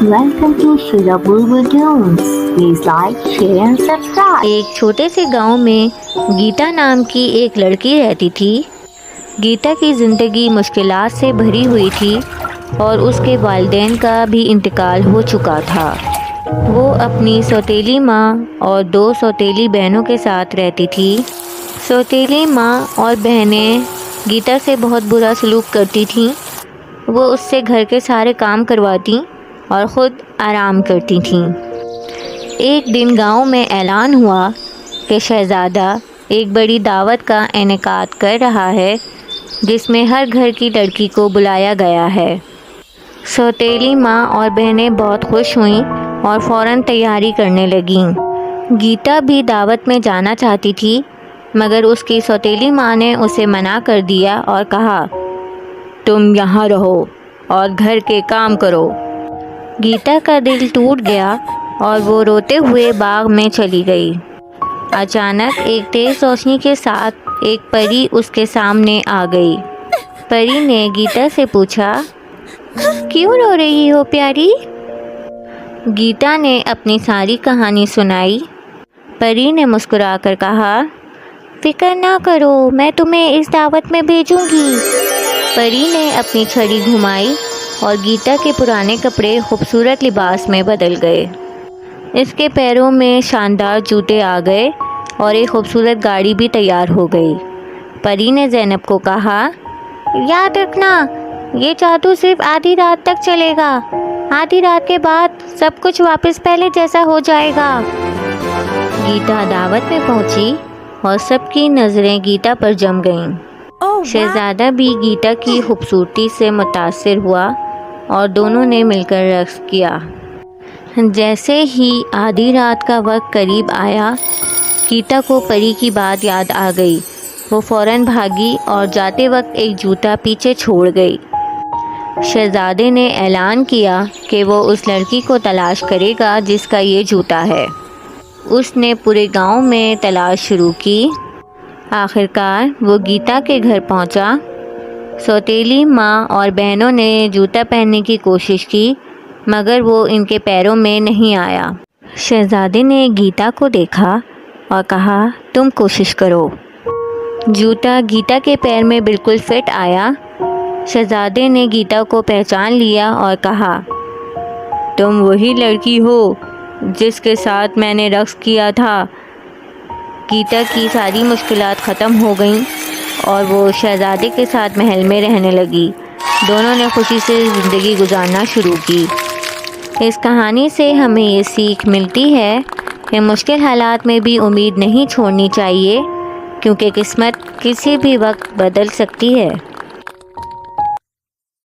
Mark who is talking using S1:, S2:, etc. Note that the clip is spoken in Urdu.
S1: Welcome to Sheila Bulbul Tunes. Please like, share and subscribe.
S2: ایک چھوٹے سے گاؤں میں گیتا نام کی ایک لڑکی رہتی تھی۔ گیتا کی زندگی مشکلات سے بھری ہوئی تھی اور اس کے والدین کا بھی انتقال ہو چکا تھا۔ وہ اپنی سوتیلی ماں اور 2 سوتیلی بہنوں کے ساتھ رہتی تھی۔ سوتیلی ماں اور بہنیں گیتا سے بہت برا سلوک کرتی تھیں۔ وہ اس سے گھر کے سارے کام کرواتی اور خود آرام کرتی تھیں۔ ایک دن گاؤں میں اعلان ہوا کہ شہزادہ ایک بڑی دعوت کا انعقاد کر رہا ہے جس میں ہر گھر کی لڑکی کو بلایا گیا ہے۔ سوتیلی ماں اور بہنیں بہت خوش ہوئیں اور فوراً تیاری کرنے لگیں۔ گیتا بھی دعوت میں جانا چاہتی تھی مگر اس کی سوتیلی ماں نے اسے منع کر دیا اور کہا، تم یہاں رہو اور گھر کے کام کرو۔ گیتا کا دل ٹوٹ گیا اور وہ روتے ہوئے باغ میں چلی گئی۔ اچانک ایک تیز روشنی کے ساتھ ایک پری اس کے سامنے آ گئی۔ پری نے گیتا سے پوچھا، کیوں رو رہی ہو پیاری؟ گیتا نے اپنی ساری کہانی سنائی۔ پری نے مسکرا کر کہا، فکر نہ کرو، میں تمہیں اس دعوت میں بھیجوں گی۔ پری نے اپنی چھڑی گھمائی اور گیتا کے پرانے کپڑے خوبصورت لباس میں بدل گئے۔ اس کے پیروں میں شاندار جوتے آ گئے اور ایک خوبصورت گاڑی بھی تیار ہو گئی۔ پری نے زینب کو کہا، یاد رکھنا یہ جادو صرف آدھی رات تک چلے گا، آدھی رات کے بعد سب کچھ واپس پہلے جیسا ہو جائے گا۔ گیتا دعوت میں پہنچی اور سب کی نظریں گیتا پر جم گئیں۔ شہزادہ بھی گیتا کی خوبصورتی سے متاثر ہوا اور دونوں نے مل کر رقص کیا۔ جیسے ہی آدھی رات کا وقت قریب آیا، گیتا کو پری کی بات یاد آ گئی۔ وہ فوراً بھاگی اور جاتے وقت ایک جوتا پیچھے چھوڑ گئی۔ شہزادے نے اعلان کیا کہ وہ اس لڑکی کو تلاش کرے گا جس کا یہ جوتا ہے۔ اس نے پورے گاؤں میں تلاش شروع کی۔ آخرکار وہ گیتا کے گھر پہنچا۔ سوتیلی ماں اور بہنوں نے جوتا پہننے کی کوشش کی مگر وہ ان کے پیروں میں نہیں آیا۔ شہزادے نے گیتا کو دیکھا اور کہا، تم کوشش کرو۔ جوتا گیتا کے پیر میں بالکل فٹ آیا۔ شہزادے نے گیتا کو پہچان لیا اور کہا، تم وہی لڑکی ہو جس کے ساتھ میں نے رقص کیا تھا۔ گیتا کی ساری مشکلات ختم ہو گئیں اور وہ شہزادے کے ساتھ محل میں رہنے لگی۔ دونوں نے خوشی سے زندگی گزارنا شروع کی۔ اس کہانی سے ہمیں یہ سیکھ ملتی ہے کہ مشکل حالات میں بھی امید نہیں چھوڑنی چاہیے کیونکہ قسمت کسی بھی وقت بدل سکتی ہے۔